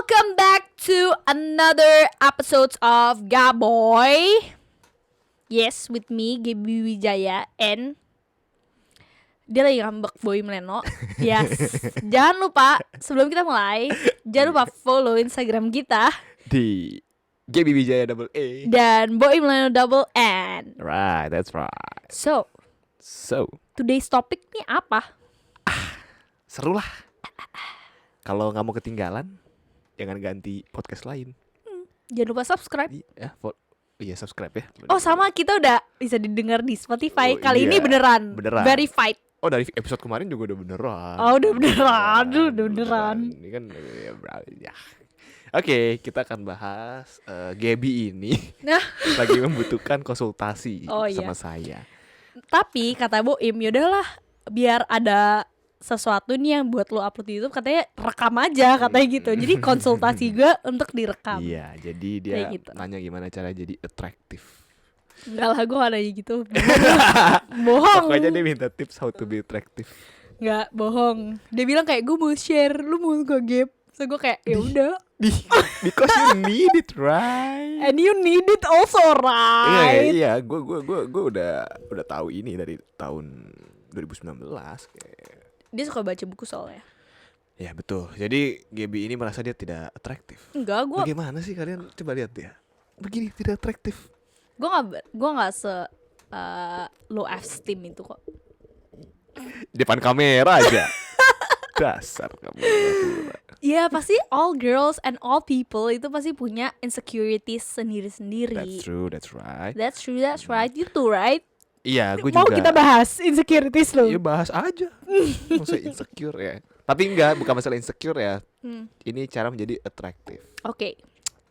Welcome back to another episode of Gaboy. Yes, with me Gaby Wijaya and dia lagi ngambek Boy Meleno. Yes. Jangan lupa sebelum kita mulai, jangan lupa follow Instagram kita di Gaby Wijaya double A dan Boy Meleno double N. Right, that's right. So, today's topic nih apa? Seru lah. Kalau nggak mau ketinggalan, jangan ganti podcast lain. Jangan lupa subscribe. Iya subscribe ya. Oh sama, kita udah bisa didengar di Spotify. Oh, kali iya. ini beneran verified. Oh, dari episode kemarin juga udah beneran. Oh udah beneran. Udah beneran. Ini kan ya. Oke, kita akan bahas Gaby ini Nah, lagi membutuhkan konsultasi Oh, iya. sama saya. tapi kata Boim, yaudahlah biar ada sesuatu nih yang buat lo upload di YouTube, katanya rekam aja katanya gitu. Jadi konsultasi gue untuk direkam. Iya, jadi dia Kayak gitu. nanya gimana cara jadi attractive. Enggak lah, gue gak nanya gitu. Bohong. Pokoknya dia minta tips how to be attractive. Enggak, bohong. Dia bilang kayak gue mau share, lu mau gue gap. So gue kayak ya udah. Because you need it, right? And you need it also, right? Iya, gue udah tahu ini dari tahun 2019 kayak. Dia suka baca buku soalnya. Ya betul. Jadi Gaby ini merasa dia tidak atraktif. Enggak, gue Bagaimana sih kalian coba lihat ya? Begini tidak atraktif. gue nggak se low esteem itu kok. Depan kamera aja. Dasar kamu. Iya pasti all girls and all people itu pasti punya insecurities sendiri-sendiri. That's right. That's right. You too, right? Iya, gue Mau juga. kita bahas insecurities lo? Ya bahas aja. Masa insecure ya. Tapi enggak, bukan masalah insecure ya. Ini cara menjadi atraktif. Oke.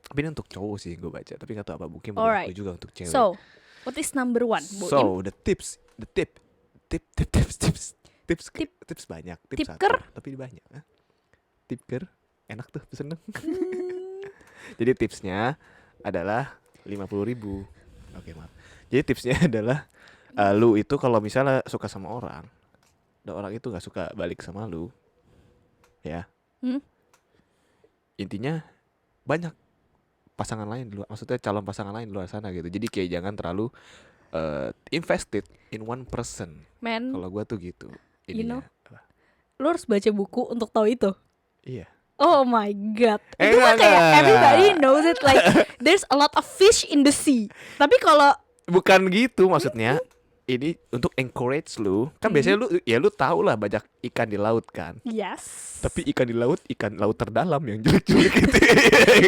Tapi ini untuk cowok sih gue baca. Tapi gak tahu apa mungkin Alright. berlaku juga untuk cewek. So, what is number one, Boim? So the tips banyak. Tips Tipker? satu, tapi banyak. Tipker, enak tuh, seneng. Jadi tipsnya adalah 50.000. Oke maaf. Jadi tipsnya adalah lu itu kalau misalnya suka sama orang, dan orang itu nggak suka balik sama lu, ya. Intinya banyak pasangan lain dulu, maksudnya calon pasangan lain di luar sana gitu. Jadi kayak jangan terlalu invested in one person. Man, Kalau gua tuh gitu. You know? Apa? lo harus baca buku untuk tahu itu. Iya. Oh my god. Itu kan kayak enggak. everybody knows it, like there's a lot of fish in the sea. Tapi kalau Bukan gitu maksudnya. Ini untuk encourage lu. Kan biasanya lu tahu lah banyak ikan di laut kan. yes, Tapi ikan laut terdalam yang jelek-jelek gitu.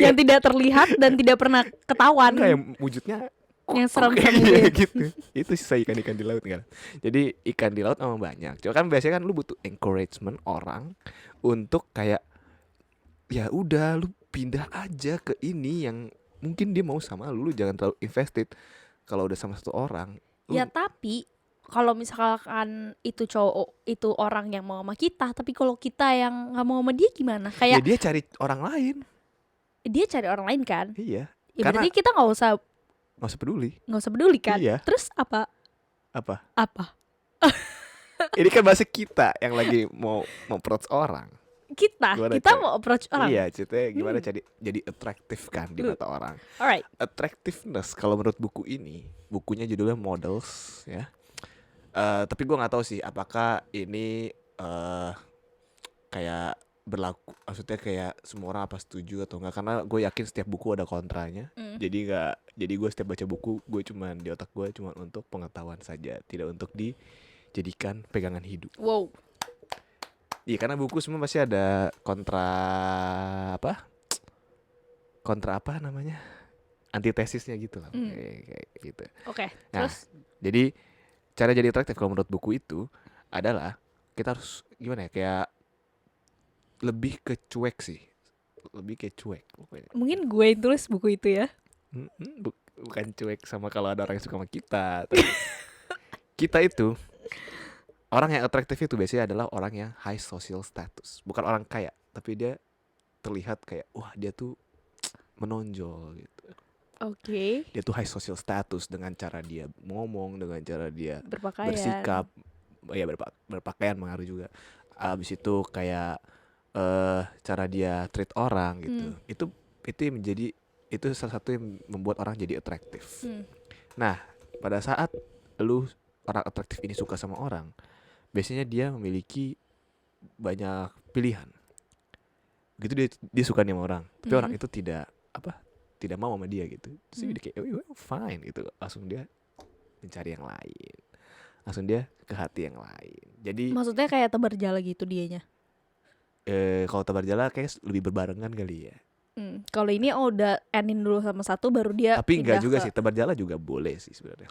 yang tidak terlihat dan tidak pernah ketahuan. Enggak, yang wujudnya Yang serem-serem kayak gitu. gitu. Itu sisa ikan-ikan di laut kan. Jadi ikan di laut memang banyak. Cuma kan biasanya kan lu butuh encouragement orang untuk kayak ya udah lu pindah aja ke ini yang mungkin dia mau sama lu jangan terlalu invested. Kalau udah sama satu orang, Ya tapi kalau misalkan itu cowok, itu orang yang mau sama kita, tapi kalau kita yang nggak mau sama dia gimana? ya Kayak dia cari orang lain. dia cari orang lain kan? Iya. Ya Karena berarti kita nggak usah nggak usah peduli kan? Iya. Terus apa? Apa? Ini Ini kan bahasa kita yang lagi mau approach orang. kita Gimana, kita Cak? mau approach orang. Iya, ceritanya gimana jadi atraktif kan di mata orang. Alright. Attractiveness kalau menurut buku ini, bukunya judulnya Models ya. Tapi gue nggak tahu sih apakah ini kayak berlaku, maksudnya kayak semua orang apa setuju atau enggak, karena gue yakin setiap buku ada kontranya. Jadi gue setiap baca buku gue cuman di otak gue cuman untuk pengetahuan saja, tidak untuk dijadikan pegangan hidup. Wow. Iya, karena buku semua pasti ada kontra apa namanya, antitesisnya gitu lah, kayak gitu. Oke. Nah, Terus jadi cara jadi atraktif kalau menurut buku itu adalah kita harus gimana ya, kayak lebih ke cuek sih, pokoknya. mungkin gue yang tulis buku itu ya. Bukan cuek sama kalau ada orang yang suka sama kita, tapi kita itu orang yang atraktif itu biasanya adalah orang yang high social status, bukan orang kaya, tapi dia terlihat kayak wah dia tuh menonjol gitu. Oke. Dia tuh high social status dengan cara dia ngomong, dengan cara dia Berpakaian. bersikap, ya berpakaian mengaruh juga. Abis itu kayak cara dia treat orang gitu. Hmm. Itu yang menjadi itu salah satu yang membuat orang jadi atraktif. Hmm. Nah, pada saat lu orang atraktif ini suka sama orang, biasanya dia memiliki banyak pilihan. Gitu dia suka nih sama orang, tapi orang itu tidak mau sama dia gitu. Terus dia kayak well, fine gitu. Langsung dia mencari yang lain. Langsung dia ke hati yang lain. Jadi Maksudnya kayak tebar jala gitu dianya. kalau tebar jala kayak lebih berbarengan kali ya. Kalau ini udah ending dulu sama satu baru dia Tapi enggak pindah juga ke... sih, tebar jala juga boleh sih sebenarnya.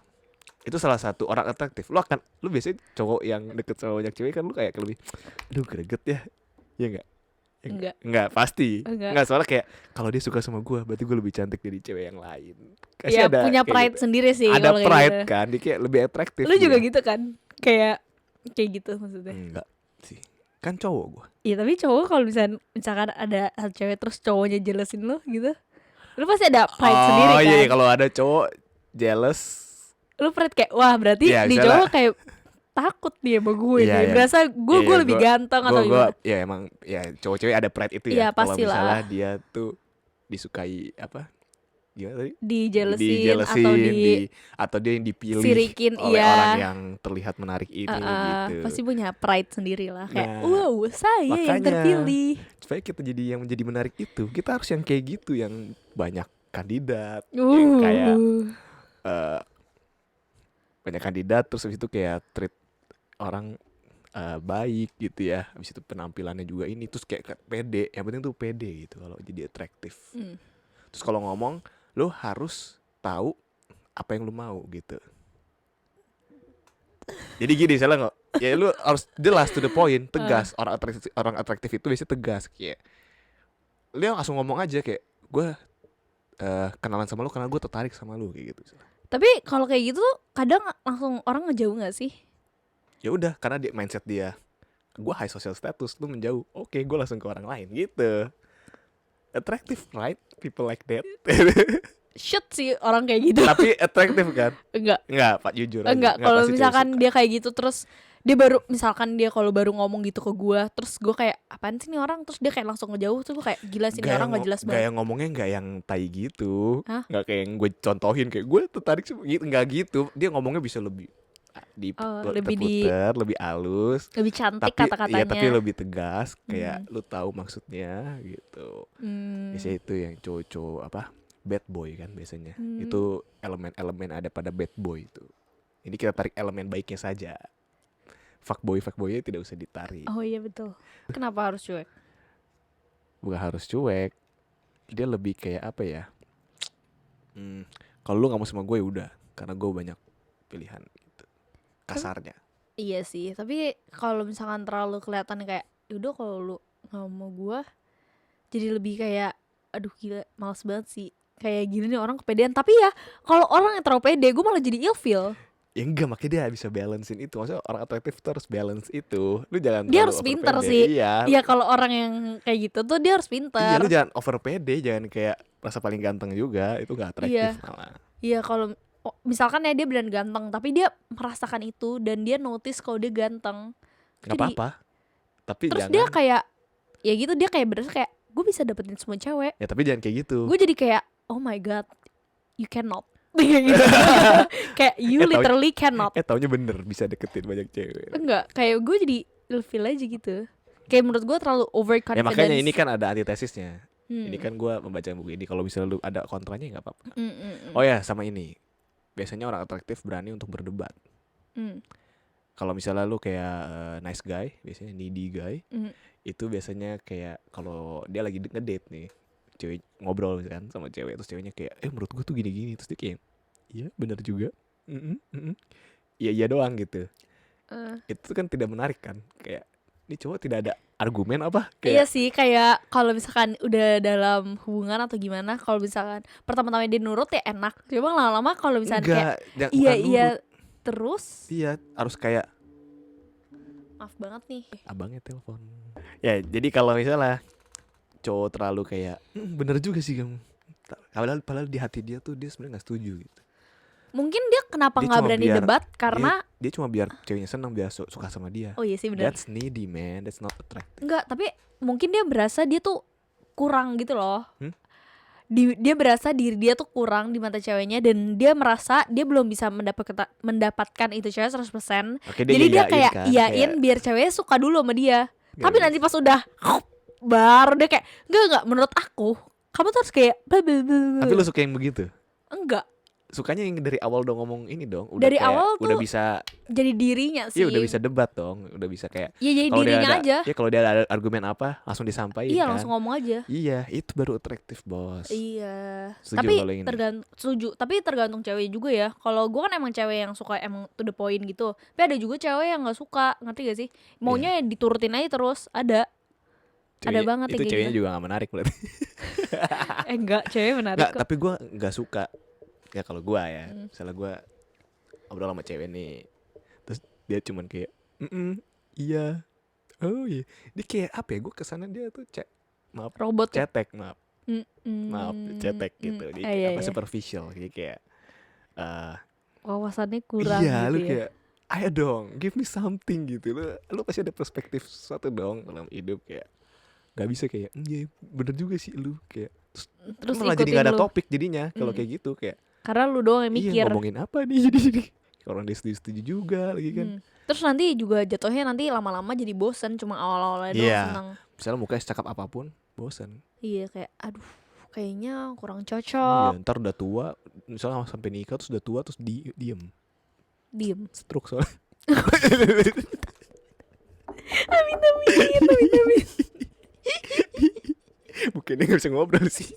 Itu salah satu orang atraktif. Lu biasanya cowok yang deket sama banyak cewek kan lu kayak lebih aduh greget ya. Ya enggak? Enggak, pasti. Enggak, soalnya kayak kalau dia suka sama gue, berarti gue lebih cantik dari cewek yang lain. Ya punya pride gitu. sendiri sih. Ada kalau pride kayak gitu. kan, dia kayak lebih atraktif. Lu juga dia. gitu kan? Kayak gitu maksudnya. Enggak sih. Kan cowok gue. Iya tapi cowok kalau misalkan ada satu cewek terus cowoknya jelasin lu gitu, lu pasti ada pride sendiri kan? Oh iya, kalau ada cowok jealous, lu pride kayak wah berarti ya, di misalnya, cowok kayak takut dia sama gue Iya, nih. iya. Berasa gue Iya, lebih ganteng atau gimana? Ya emang ya cowok-cewek ada pride itu Iya, ya. Kalau pastilah. misalnya dia tuh disukai apa? Gimana tadi? Dijelesin atau dia yang dipilih sirikin, oleh iya. orang yang terlihat menarik itu gitu. Pasti punya pride sendiri lah. Kayak Nah, wow saya yang makanya, terpilih. supaya kita jadi yang menjadi menarik itu, kita harus yang kayak gitu, yang banyak kandidat, yang kayak banyak kandidat, terus habis itu kayak treat orang baik gitu ya. Habis itu penampilannya juga ini, terus kayak pede. Yang penting tuh pede gitu kalau jadi atraktif. Terus kalau ngomong, lu harus tahu apa yang lu mau gitu. Jadi gini, salah nggak? Ya lu harus jelas to the point, tegas. Orang atraktif itu biasanya tegas kayak. Lu langsung ngomong aja kayak, gue kenalan sama lu karena gue tertarik sama lu kayak gitu. Tapi kalau kayak gitu tuh kadang langsung orang ngejauh nggak sih? Ya udah, karena dia mindset dia, gue high social status, lu menjauh. Oke, gue langsung ke orang lain gitu. Attractive, right? People like that. Shoot sih orang kayak gitu. Tapi atraktif kan? Enggak, Pak, jujur aja. enggak. Kalau pasti misalkan cewek suka. dia kayak gitu terus dia baru misalkan dia kalau baru ngomong gitu ke gue, terus gue kayak apaan sih nih orang, terus dia kayak langsung ngejauh, terus gue kayak gila sih nih orang nggak jelas banget. Gaya ngomongnya nggak yang tai gitu. Hah? Nggak kayak yang gue contohin kayak gue tertarik sih gitu, nggak gitu. Dia ngomongnya bisa lebih diputer, lebih halus, lebih cantik tapi kata-katanya. iya, tapi lebih tegas, kayak lu tahu maksudnya gitu. Biasanya itu yang cowok-cowok apa bad boy kan biasanya. Itu elemen-elemen ada pada bad boy itu. Ini kita tarik elemen baiknya saja. Fuckboy-nya tidak usah ditarik. Oh iya betul. Kenapa harus cuek? Bukan harus cuek. Dia lebih kayak apa ya? Kalau lu nggak mau sama gue ya udah, karena gue banyak pilihan gitu. Kasarnya. Iya sih, tapi kalau misalkan terlalu kelihatan kayak yaudah kalau lu nggak mau gue, jadi lebih kayak aduh gila malas banget sih. Kayak gini nih orang kepedean. Tapi ya kalau orang yang terlalu pede, gue malah jadi ilfeel. Ya enggak, makanya dia bisa balancein itu. Maksudnya orang atraktif tuh harus balance itu. Lu jangan Dia terlalu harus over pinter pede. sih. Iya. Iya kalau orang yang kayak gitu tuh dia harus pinter. Iya, lu jangan over pede, jangan kayak rasa paling ganteng juga. Itu gak atraktif malah. Iya kalau misalkan ya dia beneran ganteng, tapi dia merasakan itu dan dia notice kalau dia ganteng. Gak apa-apa. Tapi terus jangan. dia kayak ya gitu, dia kayak berasa kayak gue bisa dapetin semua cewek. Ya tapi jangan kayak gitu. Gue jadi kayak oh my god, you cannot. Gitu. Kayak you literally cannot. Taunya bener bisa deketin banyak cewek. Enggak, kayak gue jadi ilfeel aja gitu. Kayak menurut gue terlalu overconfidence. Ya makanya ini kan ada antitesisnya. Ini kan gue membaca buku ini. Kalau misalnya lu ada kontranya ya gak apa-apa. Oh ya, sama ini. Biasanya orang atraktif berani untuk berdebat. Kalau misalnya lu kayak nice guy, biasanya needy guy, itu biasanya kayak kalau dia lagi ngedate nih, cewek ngobrol kan sama cewek, terus ceweknya kayak menurut gue tuh gini-gini, terus dia kayak iya benar juga, iya doang gitu. Itu kan tidak menarik kan, kayak ini cowok tidak ada argumen apa kayak. Iya sih, kayak kalau misalkan udah dalam hubungan atau gimana, kalau misalkan pertama-tama dia nurut ya enak, cuma lama-lama kalau misalkan kayak iya terus iya harus kayak maaf banget nih abangnya telepon ya. Jadi kalau misalnya cowok terlalu kayak bener juga sih kamu, padahal di hati dia tuh dia sebenarnya nggak setuju gitu. Mungkin dia kenapa Dia nggak cuma berani biar- debat karena Dia cuma biar ceweknya senang, biar suka sama dia. oh iya sih benar. That's needy man, that's not attractive. Enggak, tapi mungkin dia berasa dia tuh kurang gitu loh. Hmm? Dia berasa diri dia tuh kurang di mata ceweknya dan dia merasa dia belum bisa mendapatkan itu cewek 100%. Oke, Jadi dia iyain kayak kan, iyain biar ceweknya suka dulu sama dia. Nggak Tapi bisa. nanti pas udah baru dia kayak enggak menurut aku kamu tuh harus kayak Tapi lu suka yang begitu? enggak Sukanya yang dari awal dong ngomong ini dong. Udah Dari kayak, awal udah tuh bisa. jadi dirinya sih. Iya udah bisa debat dong. Udah bisa kayak Iya jadi kalau dia dirinya ada, aja. ya kalau dia ada argumen apa langsung disampaikan. Iya kan? langsung ngomong aja. Iya, itu baru atraktif, bos. Iya. Setuju Tapi kalau ini. setuju. Tapi tergantung cewek juga ya. Kalau gue kan emang cewek yang suka emang to the point gitu. Tapi ada juga cewek yang nggak suka, ngerti gak sih? Maunya ya diturutin aja terus. Ada banget itu yang kayak ceweknya gitu. juga gak menarik berarti. Enggak, cewek menarik Nggak, kok. tapi gue nggak suka. Ya kalau gue ya, misalnya gue ngobrol sama cewek nih, terus dia cuman kayak, iya, oh iya, dia kayak apa ya? Gue kesana dia tuh Robot. cetek, maaf, cetek gitu. Dia kayak Iya, apa iya. superficial, jadi kayak, Wawasannya kurang iya, gitu lu ya. kayak, ayo dong, give me something gitu. Lu pasti ada perspektif sesuatu dong dalam hidup kayak, nggak bisa kayak, iya bener juga sih lu kayak. Terus Malah jadi ikutin gak ada lu. topik jadinya kalau kayak gitu kayak. Karena lu doang yang mikir. Iya ngomongin apa nih jadi orang dia setuju juga lagi kan. Terus nanti juga jatuhnya nanti lama-lama jadi bosen. Cuma awal-awalnya doang Iya. seneng. Misalnya mukanya secakap apapun bosan. Iya kayak aduh kayaknya kurang Iya, cocok. ntar udah tua, misalnya sampai nikah terus udah tua terus diem Diem. stroke soalnya. Amin. Bukannya gak bisa ngobrol sih.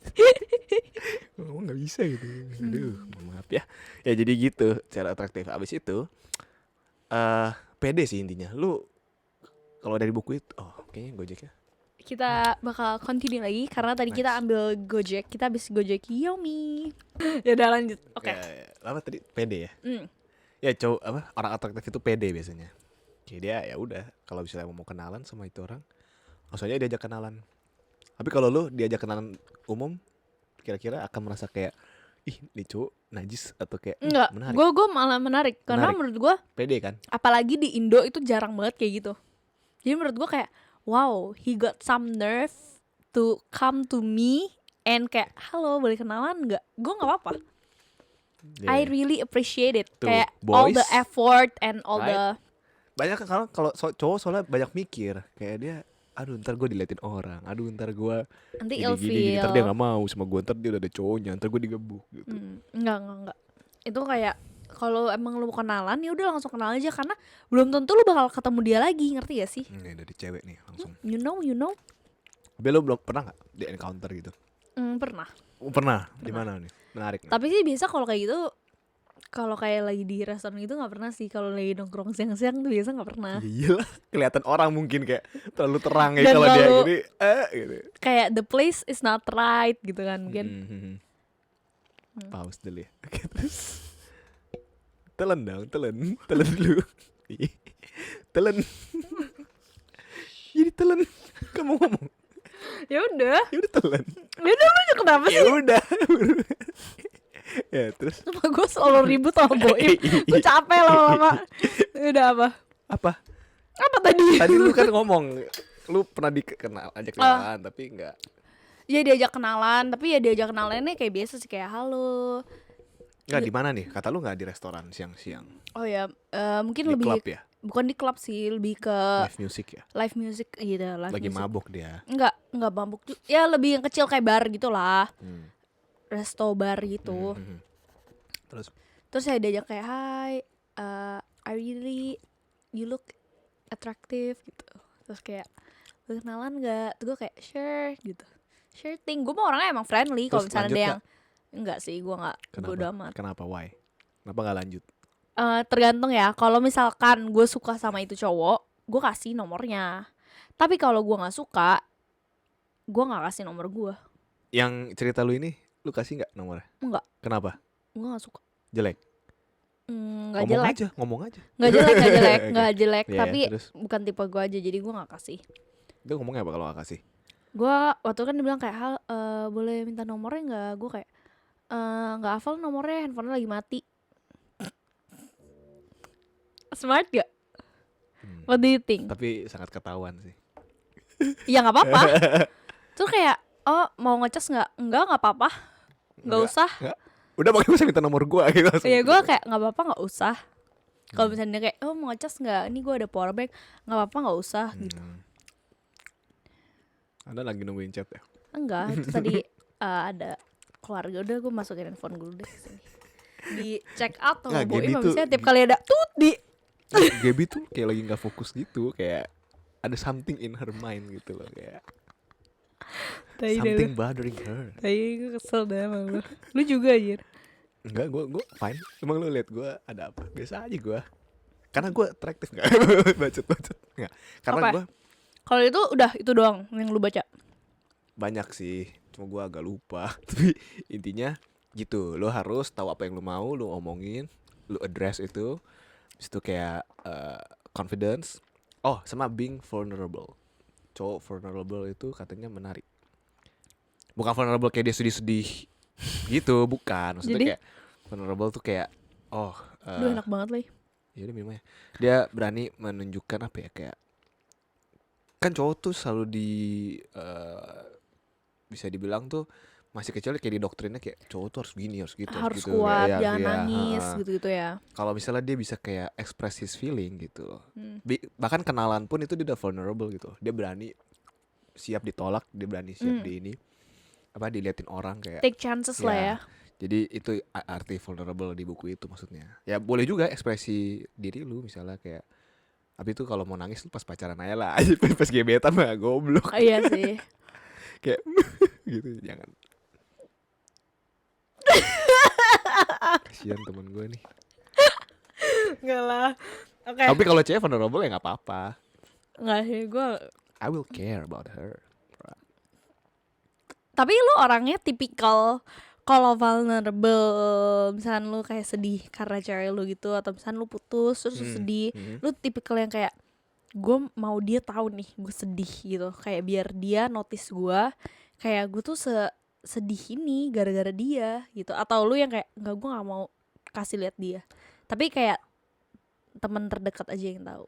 Ngomong gak bisa gitu. Aduh maaf ya. Ya jadi gitu cara atraktif. Abis itu pede sih intinya. Lu kalau dari buku itu, oh kayaknya Gojek ya. Kita bakal continue lagi karena tadi kita ambil Gojek. Kita habis Gojek Yomi. Ya udah lanjut. Oke. Ya, apa tadi pede ya? Hmm. Ya cowok apa orang atraktif itu pede biasanya. Kayak dia ya udah kalau misalnya mau kenalan sama itu orang, langsung aja diajak kenalan. Tapi kalau lu diajak kenalan umum, kira-kira akan merasa kayak ih ini cowok najis atau kayak Enggak, menarik. gue malah menarik karena Menarik. menurut gue Pede kan? apalagi di Indo itu jarang banget kayak gitu. Jadi menurut gue kayak wow, he got some nerve to come to me and kayak halo boleh kenalan nggak? Gue nggak apa-apa. I Yeah. really appreciate it. Tuh, Kayak all boys. the effort and all Right. the Banyak kan kalau cowok soalnya banyak mikir kayak dia aduh ntar gue diliatin orang, aduh ntar gue nanti gini, ntar dia ilfeel. gak mau sama gue, ntar dia udah ada cowoknya, ntar gue digebuk gitu. Enggak. Itu kayak kalau emang lu mau kenalan ya udah langsung kenal aja karena belum tentu lu bakal ketemu dia lagi, ngerti gak sih? Ini dari cewek nih langsung. You know. Tapi lo belum pernah gak di encounter gitu? Pernah. Pernah. Di mana nih? Menarik nih. Tapi sih biasa kalau kayak gitu kalau kayak lagi di restoran gitu nggak pernah sih. Kalau lagi nongkrong siang-siang tuh biasa nggak pernah. Iya lah, kelihatan orang mungkin kayak terlalu terang ya Dan kalau dia terlalu- gini, gitu. Kayak the place is not right gitu kan mungkin. Pause dulu ya. Oke, terus telan dong, telan dulu. Telan. Jadi telan. Kamu ngomong, Ya udah. ya udah telan. Ya udah lu aja kenapa Ya sih? udah. Ya terus Sumpah gue selalu ribut sama Boim. Gue capek lama-lama. Ya udah apa? apa? Apa tadi? Tadi lu kan ngomong lu pernah ajak kenalan tapi enggak. Ya diajak kenalan, tapi ya diajak kenalannya kayak biasa sih kayak halo. Enggak di mana nih? Kata lu enggak di restoran siang-siang. Oh ya, mungkin Di lebih klub ya? bukan di klub sih, lebih ke Live music ya? live music gitu, live Lagi music. mabuk dia. Enggak mabuk juga. Ya lebih yang kecil kayak bar gitu lah. Hmm. Resto bar gitu. Terus Terus saya diajak kayak hi, I really you look attractive gitu. Terus kayak lu kenalan nggak? Terus gue kayak sure gitu. Sure thing. Gue mah orangnya emang friendly. Kalau Terus misalnya lanjut ada yang enggak sih, gue nggak bodo amat. Kenapa? Why? Kenapa nggak lanjut? Tergantung ya. Kalau misalkan gue suka sama itu cowok, gue kasih nomornya. Tapi kalau gue nggak suka, gue nggak kasih nomor gue. Yang cerita lu ini, lu kasih nggak nomornya? Enggak. Kenapa? Gue nggak suka. Jelek. Nggak Ngomong jelek. aja, ngomong aja. Nggak jelek, nggak jelek, Oke. nggak jelek. Iya, Tapi terus? bukan tipe gue aja. Jadi gue nggak kasih. Itu ngomongnya apa kalau nggak kasih? Gue waktu kan dia bilang kayak hal boleh minta nomornya nggak? Gue kayak nggak hafal nomornya, handphonenya lagi mati. Smart gak? What do you think? Tapi sangat ketahuan sih. Ya nggak apa-apa. Terus kayak, oh mau ngecas nggak? Enggak apa-apa. Nggak usah. Enggak. Udah pokoknya bisa minta nomor gue gitu. Iya gue kayak nggak apa-apa nggak usah. Kalau misalnya dia kayak, oh mau ngecas nggak? Ini gue ada power bank. Nggak apa-apa nggak usah gitu. Anda lagi nungguin chat ya? Enggak. Itu tadi ada keluarga. Udah gue masukin handphone gue deh sini. Di check out sama Nggak, Boim Gaby tuh- misalnya tiap kali ada tut di. Gaby tuh kayak lagi nggak fokus gitu, kayak ada something in her mind gitu loh, kayak something bothering her. Tapi gue kesel deh sama lu. Lu juga anjir. Enggak, gue fine. Emang lu liat gue ada apa? Biasa aja gue. Karena gue atraktif nggak? Bacot nggak? Karena Apa? gue Kalau itu udah itu doang yang lu baca. banyak sih, cuma gue agak lupa. Tapi intinya gitu, lo harus tahu apa yang lo mau, lo omongin, lo address itu. Habis itu kayak confidence. Oh, sama being vulnerable. Cowok vulnerable itu katanya menarik. Bukan vulnerable kayak dia sedih-sedih gitu, bukan. Maksudnya Jadi? kayak vulnerable tuh kayak Lu enak banget lagi. ya udah minum aja. Dia berani menunjukkan apa ya, kayak kan cowok tuh selalu bisa dibilang tuh masih kecil kayak didoktrinnya kayak cowok tuh harus gini, harus gitu, Harus gitu. kuat, Kayak, jangan iya, nangis ha-ha. gitu-gitu ya. Kalau misalnya dia bisa kayak express his feeling gitu loh. Hmm. Bahkan kenalan pun itu dia udah vulnerable gitu. Dia berani siap ditolak, dia berani siap di ini apa diliatin orang kayak. Take chances lah ya. Jadi itu arti vulnerable di buku itu maksudnya. Ya boleh juga ekspresi diri lu misalnya kayak, tapi itu kalau mau nangis lu pas pacaran aja lah. Pas gebetan mah goblok. Oh, iya sih. Kayak gitu, jangan. Kasian temen gue nih. Enggak lah. Oke. Tapi kalau cewek vulnerable ya nggak apa-apa. Enggak sih gue. I will care about her. Tapi lu orangnya tipikal kalau vulnerable, misalnya lu kayak sedih karena cewek lu gitu, atau misalnya lu putus terus lu sedih, lu tipikal yang kayak gue mau dia tahu nih gue sedih gitu, kayak biar dia notice gue, kayak gue tuh sedih ini gara-gara dia gitu, atau lu yang kayak nggak, gue nggak mau kasih lihat dia, tapi kayak teman terdekat aja yang tahu.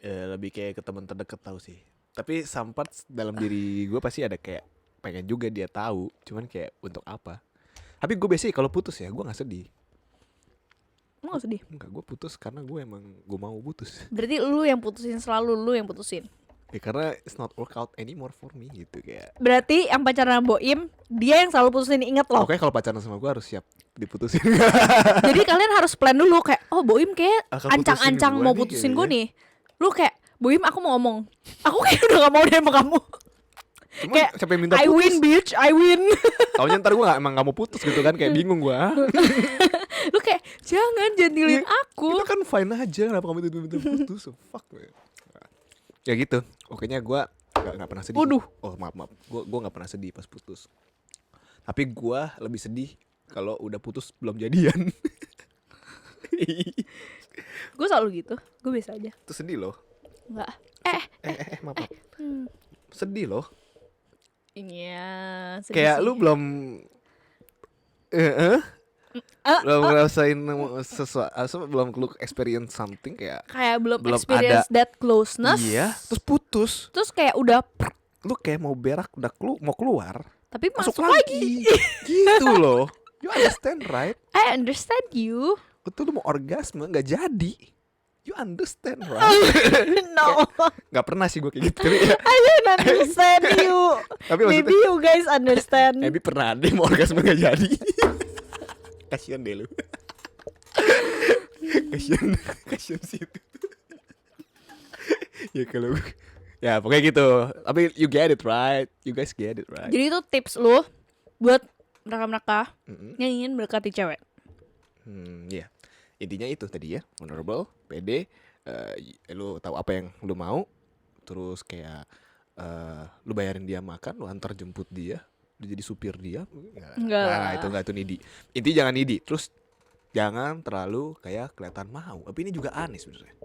Ya, lebih kayak ke teman terdekat tahu sih. Tapi sampat dalam diri gue pasti ada kayak pengen juga dia tahu, cuman kayak untuk apa. Tapi gue biasanya kalau putus ya gue nggak sedih. Lu nggak sedih? Enggak, gue putus karena gue emang gue mau putus. Berarti lu yang putusin, selalu lu yang putusin. Ya karena it's not work out anymore for me gitu kayak. Berarti yang pacaran sama Boim, dia yang selalu putusin, inget loh. Oke, kalau pacaran sama gue harus siap diputusin. Jadi kalian harus plan dulu kayak, oh Boim kayak Akan putusin ancang-ancang gua mau nih, putusin gitu gue ya. nih. Lu kayak, Boim aku mau ngomong, aku kayak udah gak mau deh sama kamu. Cuma Kayak, siapa yang minta I putus? win bitch, I win. Taunya ntar gue emang gak mau putus gitu kan, kayak bingung gue. Lu kayak, jangan nilin aku. Kita kan fine aja, kenapa kamu minta putus? So, fuck man. Ya gitu, pokoknya gue gak pernah sedih. Waduh. Oh maaf, gue gak pernah sedih pas putus. Tapi gue lebih sedih kalau udah putus belum jadian. Gue selalu gitu, gue biasa aja. Itu sedih loh. Enggak. Maaf. Sedih loh. Iya, sedih Kayak sih. lu belum belum ngerasain sesuatu, belum lu experience something kayak Kayak belum belum experience ada. that closeness. Iya, terus putus. Terus kayak udah, Lu kayak mau berak udah mau keluar, tapi masuk masuk lagi. Gitu loh. You understand right? I understand you. Itu lu mau orgasme nggak jadi. You understand right? No, Nggak pernah sih gue kayak gitu. Tapi ya, I don't understand you. tapi Maybe maksudnya you guys understand. Maybe pernah deh mau orgasme nggak jadi. Kasian deh lu. kasian sih itu. Ya kalau ya pokoknya gitu. Tapi you get it right. You guys get it right. Jadi itu tips lu buat mereka-mereka Mm-mm. yang ingin mendekati cewek. Iya. Intinya itu tadi ya, vulnerable, pede, lu tahu apa yang lu mau, terus kayak lu bayarin dia makan, lu antar jemput dia, lu jadi supir dia, Enggak. nah itu needy. Intinya jangan needy, terus jangan terlalu kayak kelihatan mau. Tapi ini juga aneh sebenarnya.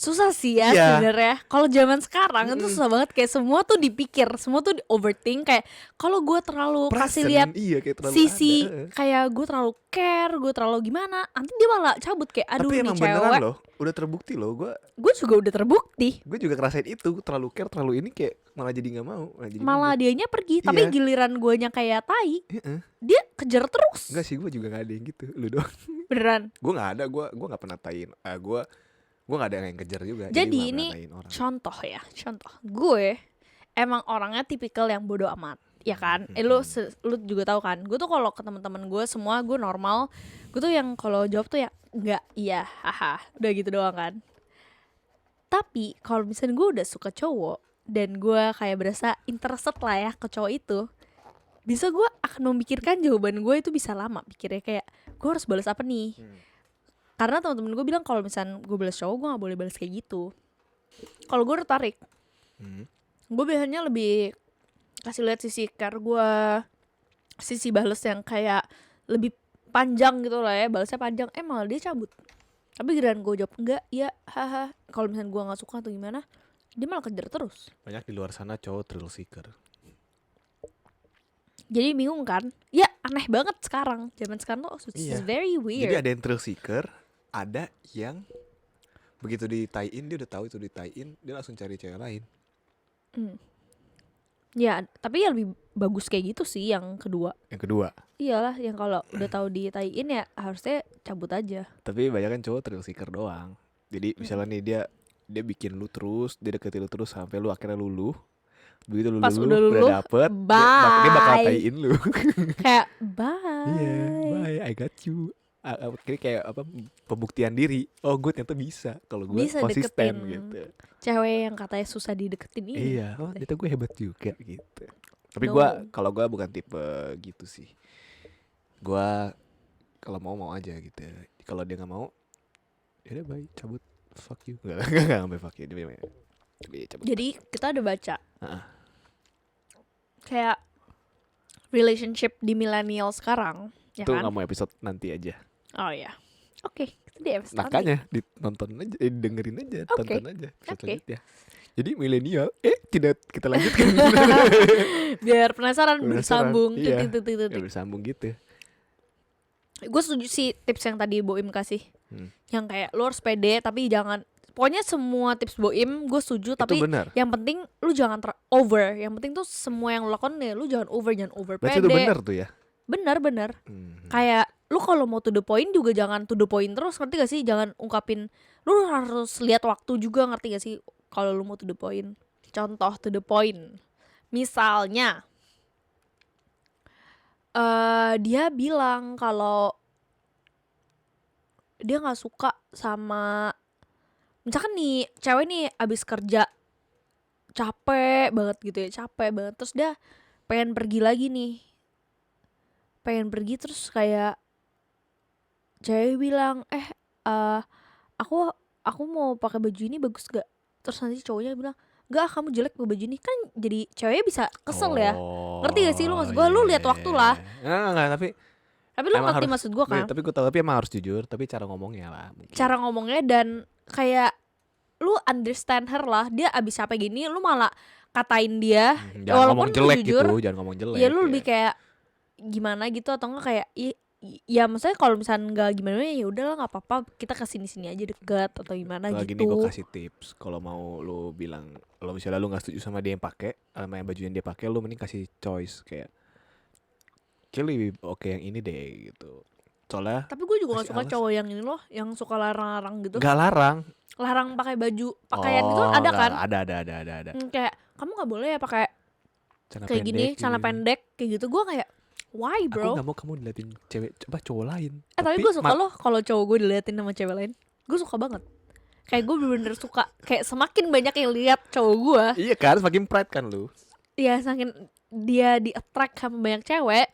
susah sih ya Iya. sebenarnya. Kalau zaman sekarang itu susah banget, kayak semua tuh dipikir, semua tuh di overthink. Kayak kalau gue terlalu kasih Present, lihat iya kayak terlalu sisi ada. kayak gue terlalu care, gue terlalu gimana, nanti dia malah cabut kayak aduh Tapi nih emang beneran cewek. loh, udah terbukti loh. Gue juga udah terbukti. Gue juga ngerasain itu, terlalu care, terlalu ini kayak malah jadi nggak mau, malah jadi Malah mundur. dianya pergi, tapi Iya. giliran guanya kayak tai, Heeh. dia kejar terus. Enggak sih, gue juga nggak ada yang gitu, lu doang. Beneran. Gue nggak ada, gue nggak pernah tain. Gue nggak ada yang kejar juga. Jadi malah ini ngatain orang. contoh ya, contoh. Gue emang orangnya tipikal yang bodoh amat, ya kan? Lu juga tahu kan? Gue tuh kalau ke teman-teman gue semua gue normal. Gue tuh yang kalau jawab tuh ya enggak, iya, haha, udah gitu doang kan. Tapi kalau misalnya gue udah suka cowok dan gue kayak berasa interested lah ya ke cowok itu, bisa gue akan memikirkan jawaban gue itu bisa lama pikirnya, kayak gue harus balas apa nih. Karena teman-teman gue bilang kalau misalnya gue balas cowok gue gak boleh balas kayak gitu. Kalau gue tertarik, gue biasanya lebih kasih lihat sisi care gue, sisi balas yang kayak lebih panjang gitu lah ya, balasnya panjang, malah dia cabut. Tapi giliran gue jawab enggak, ya haha, kalau misalnya gue nggak suka atau gimana, dia malah kejar terus. Banyak di luar sana cowok thrill seeker. Jadi bingung kan? Ya aneh banget sekarang, zaman sekarang tuh Iya. it's very weird. Jadi ada yang thrill seeker, ada yang begitu ditain dia udah tahu itu ditain, dia langsung cari cewek lain. Ya tapi ya lebih bagus kayak gitu sih yang kedua. Yang kedua. Iyalah, yang kalau udah tahu ditaiin ya harusnya cabut aja. Tapi banyak kan cowok thrill seeker doang. Jadi misalnya nih dia bikin lu terus, dia deketin lu terus sampai lu akhirnya luluh. Begitu lu Pas luluh, udah luluh, dapet, bye. dia bakal taiin lu. Kayak bye. Iya, bye, I got you. Kayak apa, pembuktian diri. Oh, gue ternyata bisa kalau gue Bisa konsisten deketin gitu. cewek yang katanya susah dideketin ini. Iya, oh ternyata gue hebat juga gitu. Tapi No. kalau gue bukan tipe gitu sih. Gue kalau mau aja gitu. Kalau dia nggak mau, ya udah bye, cabut, fuck you. Nggak sampai fuck you, dia cabut. Jadi kita udah baca Heeh. kayak relationship di milenial sekarang, ya Itu kan? nggak mau episode nanti aja. Oh ya, oke, itu dia episode nanti. Makanya ditonton aja, dengerin aja, Oke. tonton aja episode Oke. selanjutnya. Jadi milenial, tidak kita lanjutkan. Biar penasaran, Penasaran, bersambung. iya. Titik. Ya bersambung gitu. Gue setuju sih tips yang tadi Boim kasih, yang kayak lu harus pede tapi jangan. Pokoknya semua tips Boim gue setuju, tapi benar. yang penting lu jangan over. Yang penting tuh semua yang lu lakukan ya lu jangan over Berarti pede. itu benar tuh ya. Benar. Kayak lu kalau mau to the point juga jangan to the point terus, ngerti gak sih? Jangan ungkapin, lu harus lihat waktu juga, ngerti gak sih? Kalau lu mau to the point. Contoh to the point, misalnya dia bilang kalau dia nggak suka sama, misalkan nih cewek nih abis kerja capek banget gitu ya, capek banget, terus dia pengen pergi lagi nih, terus kayak cewek bilang aku mau pakai baju ini bagus gak, terus nanti cowoknya bilang enggak, kamu jelek pakai baju ini, kan jadi ceweknya bisa kesel ya. Ngerti gak sih lu maksud gue? Lu lihat waktu lah. Enggak, Tapi lu emang ngerti harus- maksud gue kan? Tapi gue tahu, tapi emang harus jujur, tapi cara ngomongnya lah mungkin. Cara ngomongnya dan kayak lu understand her lah. Dia abis capek gini lu malah katain dia. Jangan walaupun ngomong lu jelek jujur, gitu, jangan ngomong jelek. ya lu lebih kayak gimana gitu, atau enggak kayak ya maksudnya kalau misalnya nggak gimana ya udah lah, nggak apa-apa, kita kesini sini aja deket atau gimana Kalau gitu. gini gue kasih tips, kalau mau lu bilang, kalau misalnya lu nggak setuju sama dia yang pakai, sama yang baju yang dia pakai, lu mending kasih choice kayak lebih oke yang ini deh gitu. Soalnya Tapi gue juga gak kasih suka alas. cowok yang ini loh, yang suka larang-larang gitu. nggak larang. Larang pakai baju, pakaian gitu ada nggak, kan? Ada. Kayak kamu nggak boleh ya pakai Celana kayak gini, pendek, celana pendek kayak gitu. Gue kayak why Aku bro? nggak mau kamu diliatin cowok lain. Tapi gue suka loh kalau cowok gue diliatin sama cewek lain. Gue suka banget. Kayak gue bener-bener suka. Kayak semakin banyak yang lihat cowok gue, Iya kan, semakin pride kan lu. ya semakin dia di attract sama banyak cewek.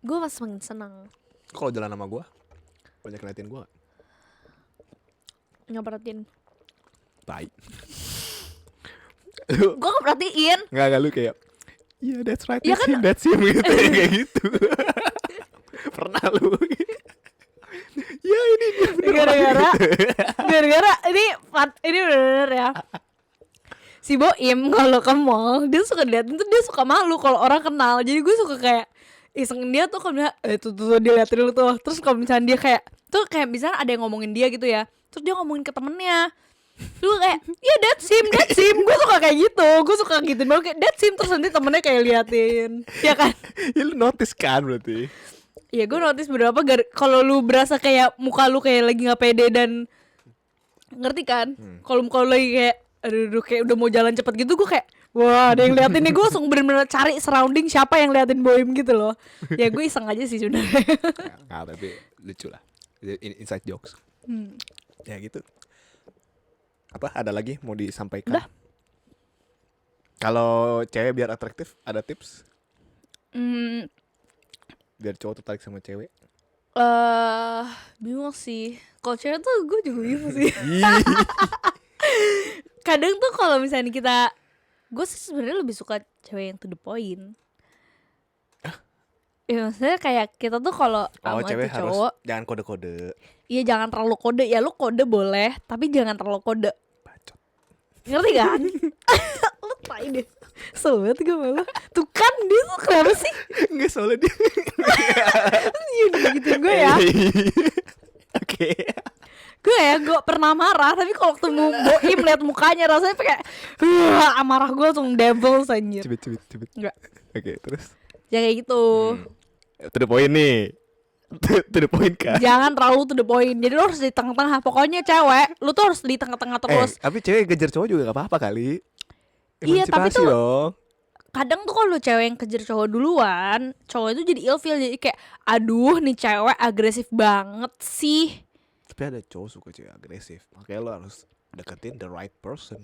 Gue masih semakin senang. Kalau jalan sama gue, banyak ngeliatin gue. Nggak perhatiin. Baik. Gue gak perhatiin. Nggak lu kayak, yeah that's right, Ya that's him gitu, kayak gitu. Pernah lu? Ya ini dia bener gara-gara ini bener-bener ya. Si Boim kalau ke mall dia suka liatin tuh, dia suka malu kalau orang kenal. Jadi gue suka kayak iseng dia tuh kalau tuh dia liatin dulu tuh. Terus kalau misalnya dia kayak tuh kayak misalnya ada yang ngomongin dia gitu ya, terus dia ngomongin ke temennya, lu kayak iya that's him. Gue suka kayak gitu, gue suka gituin banget kayak that's him. Terus nanti temennya kayak liatin, ya kan? Ya lu notice kan berarti. Iya gue notice beberapa kalau lu berasa kayak muka lu kayak lagi nggak pede dan ngerti kan? Kalau muka lu lagi kayak aduh kayak udah mau jalan cepet gitu, gue kayak wah ada yang liatin nih. Gue langsung bener-bener cari surrounding siapa yang liatin Boim gitu loh. Ya gue iseng aja sih sebenarnya. Nah, tapi lucu lah, inside jokes. Ya gitu. Apa ada lagi mau disampaikan? Udah. Kalau cewek biar atraktif ada tips Hmm, biar cowok tertarik sama cewek? bingung sih. Kalau cewek tuh gue juga bingung sih. Kadang tuh kalau misalnya gue sih sebenarnya lebih suka cewek yang to the point. Ya maksudnya kayak kita tuh kalau sama Cewek tuh cowok, harus jangan kode-kode. iya jangan terlalu kode. Ya lu kode boleh, tapi jangan terlalu kode. Bacot. Ngerti kan? Lu tai deh. Sobat gue malu. Tuh kan dia tuh kenapa sih? Enggak, soalnya dia. Gitu gue ya. Oke. Gue pernah marah, tapi kalau ketemu Boim lihat mukanya rasanya kayak amarah gue langsung devil anjir. Cibit. Enggak. Oke, terus. Ya kayak gitu. To the point nih. To the point kan. Jangan terlalu to the point. Jadi lu harus di tengah-tengah. Pokoknya cewek, lu tuh harus di tengah-tengah terus. Tapi cewek ngejar cowok juga gak apa-apa kali. Iya, tapi Emansipasi tuh dong. kadang tuh kalau cewek yang kejar cowok duluan, cowok itu jadi ilfeel. Jadi kayak aduh nih cewek agresif banget sih. Tapi ada cowok suka cewek agresif. Makanya lo harus deketin the right person.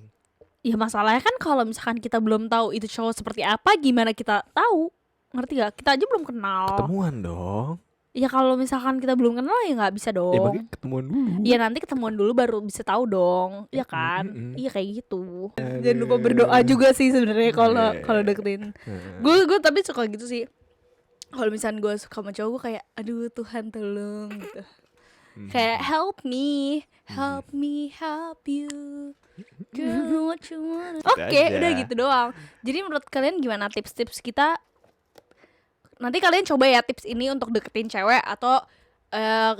Ya masalahnya kan kalau misalkan kita belum tahu itu cowok seperti apa, gimana kita tahu? Ngerti gak? Kita aja belum kenal. Ketemuan dong. Ya kalau misalkan kita belum kenal ya nggak bisa Ya dong. makanya ketemuan dulu. Iya nanti ketemuan dulu baru bisa tahu dong, ya kan? Iya kayak gitu. Jangan lupa berdoa juga sih sebenarnya kalau deketin. Gue tapi suka gitu sih. Kalau misalkan gue suka sama cowok, gue kayak aduh Tuhan tolong gitu. Kayak help me help you. Girl, what you want? Oke, aja. udah gitu doang. Jadi menurut kalian gimana tips-tips kita? Nanti kalian coba ya tips ini untuk deketin cewek atau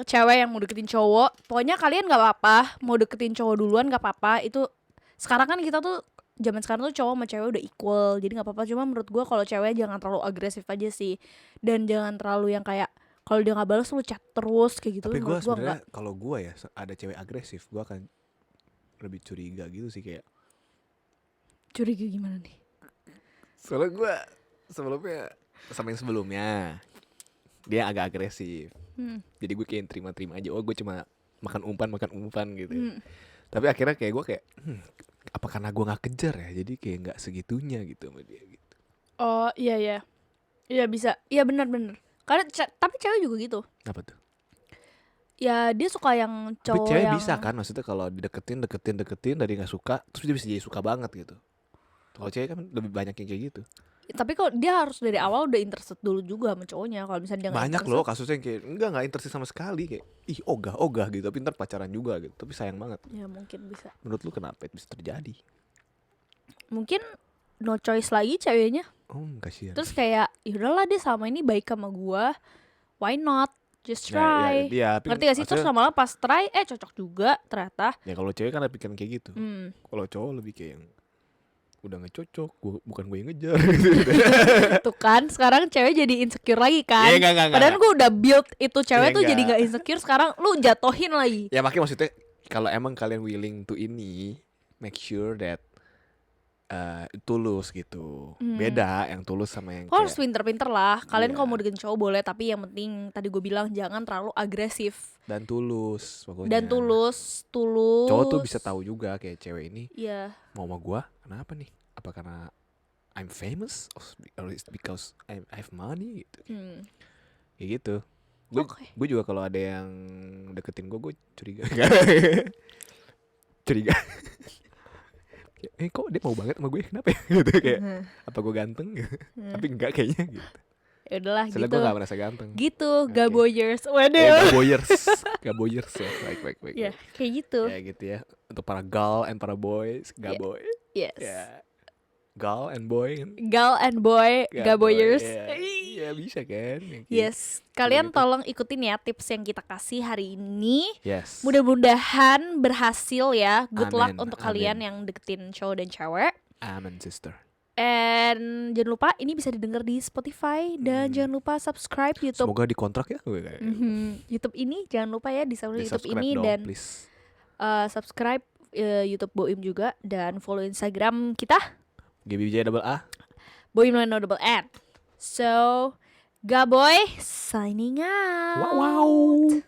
cewek yang mau deketin cowok. Pokoknya kalian gak apa-apa mau deketin cowok duluan gak apa-apa. Itu sekarang kan kita tuh zaman sekarang tuh cowok sama cewek udah equal. Jadi gak apa-apa. Cuma menurut gue kalau cewek jangan terlalu agresif aja sih. Dan jangan terlalu yang kayak kalau dia gak balas lu chat terus kayak gitu. Tapi gue menurut sebenarnya kalau gue ya ada cewek agresif, gue akan lebih curiga gitu sih kayak. Curiga gimana nih? Soalnya gue sama yang sebelumnya dia agak agresif. Jadi gue kayak terima-terima aja. Oh gue cuma makan umpan gitu. Tapi akhirnya kayak gue kayak apa karena gue gak kejar ya, jadi kayak gak segitunya gitu sama dia gitu. Oh iya bisa. Iya benar. Karena tapi cewek juga gitu. Apa tuh? Ya dia suka yang Tapi cowok cewek yang bisa kan, maksudnya kalau dideketin dari gak suka terus dia bisa jadi suka banget gitu. Kalau cewek kan lebih banyak yang kayak gitu. Tapi kalau dia harus dari awal udah interested dulu juga sama cowoknya. Kalau misalnya dia nggak Banyak interested, loh kasusnya yang kayak enggak interested sama sekali, kayak ih ogah gitu, tapi ntar pacaran juga gitu, tapi sayang banget. ya mungkin bisa. Menurut lu kenapa itu bisa terjadi? Mungkin no choice lagi ceweknya. Kasihan. Terus kayak yaudahlah dia sama ini baik sama gua, why not just try. Ngerti gak sih? Terus lama-lama pas try cocok juga ternyata. Ya kalau cewek kan ada pikiran kayak gitu. Kalau cowok lebih kayak yang udah gak cocok, bukan gue yang ngejar. Tuh kan sekarang cewek jadi insecure lagi kan. Enggak. Padahal gue udah build itu cewek tuh Enggak. jadi gak insecure. Sekarang lu jatohin lagi. Ya makanya maksudnya kalau emang kalian willing to ini, make sure that tulus gitu. Beda yang tulus sama yang Kalo harus kayak pinter-pinter lah. Kalian Iya. kalau mau deketin cowok boleh, tapi yang penting tadi gue bilang jangan terlalu agresif dan tulus pokoknya. dan tulus. Cowok tuh bisa tahu juga kayak cewek ini Iya. mau sama gua kenapa nih? Apa karena I'm famous or it's because I have money gitu. Kayak gitu. Gue juga kalau ada yang deketin gue curiga. Curiga. Kok dia mau banget sama gue, kenapa ya? Gitu kayak apa gue ganteng? Tapi enggak kayaknya gitu. Ya udahlah Soalnya gitu. gue gak merasa ganteng. Gitu, Oke. gaboyers. Ya, Waduh. gaboyers ya. Baik. Ya, kayak gitu. Ya gitu ya. Untuk para gal and para boys, gaboy. Yes. Ya. Gal and boy kan. Gal and boy, gaboyers. Ya, ya bisa kan. Ya, gitu. Yes, kalian gitu. tolong ikutin ya tips yang kita kasih hari ini. Yes. Mudah-mudahan berhasil ya. Good luck Amin, untuk amin. kalian yang deketin cowok dan cewek. Amen sister. And jangan lupa ini bisa didengar di Spotify dan jangan lupa subscribe YouTube. Semoga dikontrak ya. YouTube ini jangan lupa ya di YouTube Di-subscribe ini dong, dan please. subscribe YouTube Boim juga dan follow Instagram kita GBJ double A. Boim double N. So, Gaboy signing out. Wow.